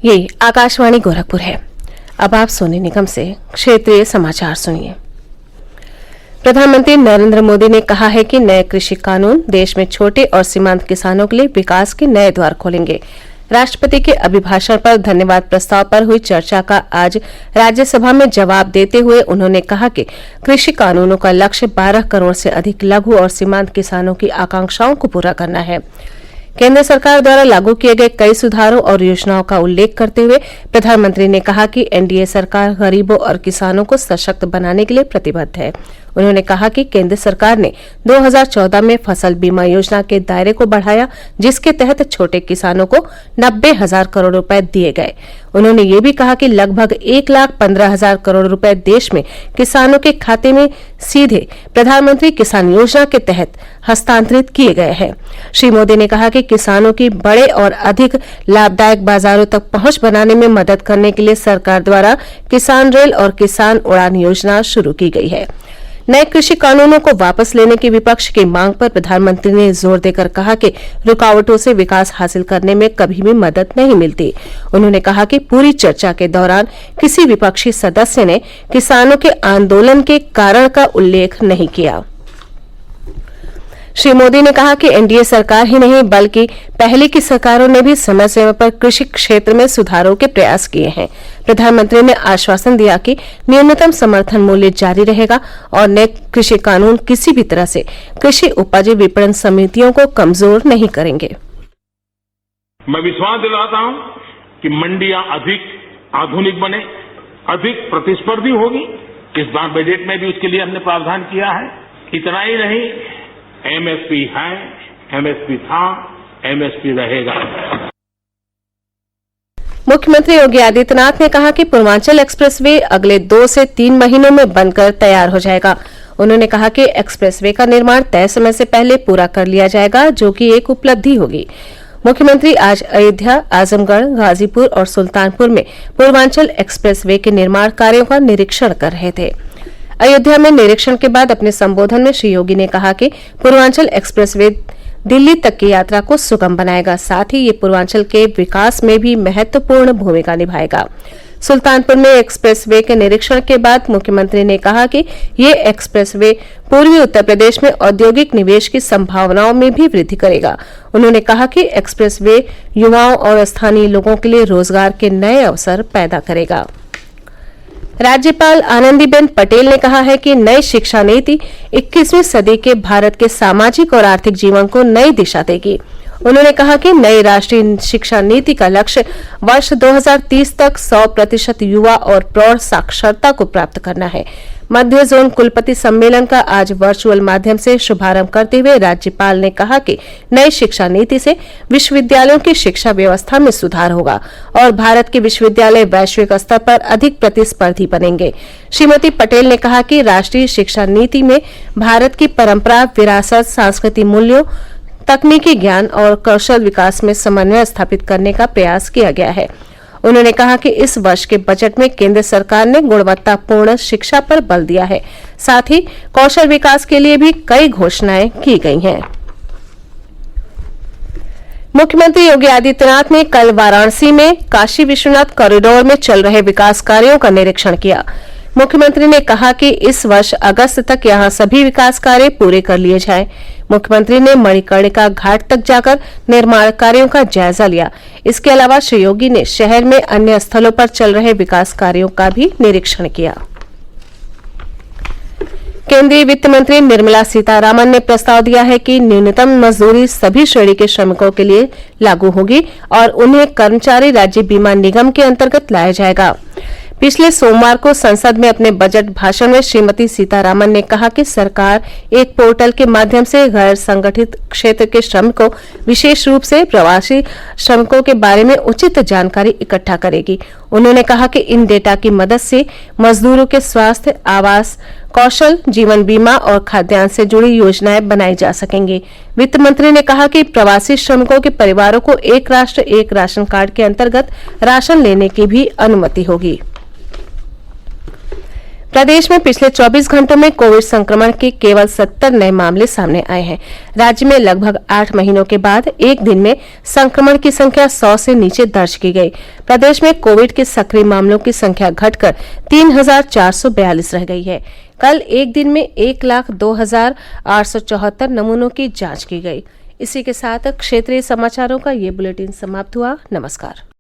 ये आकाशवाणी गोरखपुर है। अब आप सोनी निगम से क्षेत्रीय समाचार सुनिए। प्रधानमंत्री नरेंद्र मोदी ने कहा है कि नए कृषि कानून देश में छोटे और सीमांत किसानों के लिए विकास के नए द्वार खोलेंगे। राष्ट्रपति के अभिभाषण पर धन्यवाद प्रस्ताव पर हुई चर्चा का आज राज्यसभा में जवाब देते हुए उन्होंने कहा कि कृषि कानूनों का लक्ष्य 12 करोड़ से अधिक लघु और सीमांत किसानों की आकांक्षाओं को पूरा करना है। केंद्र सरकार द्वारा लागू किए गए कई सुधारों और योजनाओं का उल्लेख करते हुए प्रधानमंत्री ने कहा कि एनडीए सरकार गरीबों और किसानों को सशक्त बनाने के लिए प्रतिबद्ध है। उन्होंने कहा कि केंद्र सरकार ने 2014 में फसल बीमा योजना के दायरे को बढ़ाया, जिसके तहत छोटे किसानों को 90,000 करोड़ रुपए दिए गए। उन्होंने ये भी कहा कि लगभग 1,15,000 करोड़ रुपए देश में किसानों के खाते में सीधे प्रधानमंत्री किसान योजना के तहत हस्तांतरित किए गए हैं। श्री मोदी ने कहा कि किसानों की बड़े और अधिक लाभदायक बाजारों तक पहुंच बनाने में मदद करने के लिए सरकार द्वारा किसान रेल और किसान उड़ान योजना शुरू की गई है। नए कृषि कानूनों को वापस लेने की विपक्ष की मांग पर प्रधानमंत्री ने जोर देकर कहा कि रुकावटों से विकास हासिल करने में कभी भी मदद नहीं मिलती। उन्होंने कहा कि पूरी चर्चा के दौरान किसी विपक्षी सदस्य ने किसानों के आंदोलन के कारण का उल्लेख नहीं किया। श्री मोदी ने कहा कि एनडीए सरकार ही नहीं बल्कि पहले की सरकारों ने भी समय समय पर कृषि क्षेत्र में सुधारों के प्रयास किए हैं। प्रधानमंत्री ने आश्वासन दिया कि न्यूनतम समर्थन मूल्य जारी रहेगा और नए कृषि कानून किसी भी तरह से कृषि उपज विपणन समितियों को कमजोर नहीं करेंगे। मैं विश्वास दिलाता हूं कि मंडियां अधिक आधुनिक बने, अधिक प्रतिस्पर्धी होगी। इस बार बजट में भी उसके लिए हमने प्रावधान किया है। इतना ही नहीं, एमएसपी है, एमएसपी था, एमएसपी रहेगा। मुख्यमंत्री योगी आदित्यनाथ ने कहा कि पूर्वांचल एक्सप्रेसवे अगले 2 से 3 महीनों में बनकर तैयार हो जाएगा। उन्होंने कहा कि एक्सप्रेसवे का निर्माण तय समय से पहले पूरा कर लिया जाएगा, जो कि एक उपलब्धि होगी। मुख्यमंत्री आज अयोध्या, आजमगढ़, गाजीपुर और सुल्तानपुर में पूर्वांचल एक्सप्रेसवे के निर्माण कार्यों का निरीक्षण कर रहे थे। अयोध्या में निरीक्षण के बाद अपने संबोधन में श्री योगी ने कहा कि पूर्वांचल एक्सप्रेसवे दिल्ली तक की यात्रा को सुगम बनाएगा, साथ ही ये पूर्वांचल के विकास में भी महत्वपूर्ण भूमिका निभाएगा। सुल्तानपुर में एक्सप्रेसवे के निरीक्षण के बाद मुख्यमंत्री ने कहा कि ये एक्सप्रेसवे पूर्वी उत्तर प्रदेश में औद्योगिक निवेश की संभावनाओं में भी वृद्धि करेगा। उन्होंने कहा कि एक्सप्रेसवे युवाओं और स्थानीय लोगों के लिए रोजगार के नए अवसर पैदा करेगा। राज्यपाल आनंदीबेन पटेल ने कहा है कि नई शिक्षा नीति 21वीं सदी के भारत के सामाजिक और आर्थिक जीवन को नई दिशा देगी। उन्होंने कहा कि नई राष्ट्रीय शिक्षा नीति का लक्ष्य वर्ष 2030 तक 100% युवा और प्रौढ़ साक्षरता को प्राप्त करना है। मध्य जोन कुलपति सम्मेलन का आज वर्चुअल माध्यम से शुभारंभ करते हुए राज्यपाल ने कहा कि नई शिक्षा नीति से विश्वविद्यालयों की शिक्षा व्यवस्था में सुधार होगा और भारत के विश्वविद्यालय वैश्विक स्तर पर अधिक प्रतिस्पर्धी बनेंगे। श्रीमती पटेल ने कहा कि राष्ट्रीय शिक्षा नीति में भारत की परंपरा, विरासत, सांस्कृतिक मूल्यों, तकनीकी ज्ञान और कौशल विकास में समन्वय स्थापित करने का प्रयास किया गया है। उन्होंने कहा कि इस वर्ष के बजट में केंद्र सरकार ने गुणवत्तापूर्ण शिक्षा पर बल दिया है, साथ ही कौशल विकास के लिए भी कई घोषणाएं की गई हैं। मुख्यमंत्री योगी आदित्यनाथ ने कल वाराणसी में काशी विश्वनाथ कॉरिडोर में चल रहे विकास कार्यों का निरीक्षण किया। मुख्यमंत्री ने कहा कि इस वर्ष अगस्त तक यहां सभी विकास कार्य पूरे कर लिए जाएं। मुख्यमंत्री ने मणिकर्णिका घाट तक जाकर निर्माण कार्यों का जायजा लिया। इसके अलावा श्री योगी ने शहर में अन्य स्थलों पर चल रहे विकास कार्यों का भी निरीक्षण किया। केंद्रीय वित्त मंत्री निर्मला सीतारामन ने प्रस्ताव दिया है कि न्यूनतम मजदूरी सभी श्रेणी के श्रमिकों के लिए लागू होगी और उन्हें कर्मचारी राज्य बीमा निगम के अंतर्गत लाया जाएगा। पिछले सोमवार को संसद में अपने बजट भाषण में श्रीमती सीतारामन ने कहा कि सरकार एक पोर्टल के माध्यम से गैर संगठित क्षेत्र के श्रमिकों, विशेष रूप से प्रवासी श्रमिकों के बारे में उचित जानकारी इकट्ठा करेगी। उन्होंने कहा कि इन डेटा की मदद से मजदूरों के स्वास्थ्य, आवास, कौशल, जीवन बीमा और खाद्यान्न से जुड़ी योजनाएं बनाई जा सकेंगी। वित्त मंत्री ने कहा कि प्रवासी श्रमिकों के परिवारों को एक राष्ट्र एक राशन कार्ड के अंतर्गत राशन लेने की भी अनुमति होगी। प्रदेश में पिछले 24 घंटों में कोविड संक्रमण के केवल 70 नए मामले सामने आए हैं। राज्य में लगभग 8 महीनों के बाद एक दिन में संक्रमण की संख्या 100 से नीचे दर्ज की गई। प्रदेश में कोविड के सक्रिय मामलों की संख्या घटकर 3,442 रह गई है। कल एक दिन में 1,02,874 नमूनों की जांच की गई। इसी के साथ क्षेत्रीय समाचारों का ये बुलेटिन समाप्त हुआ। नमस्कार।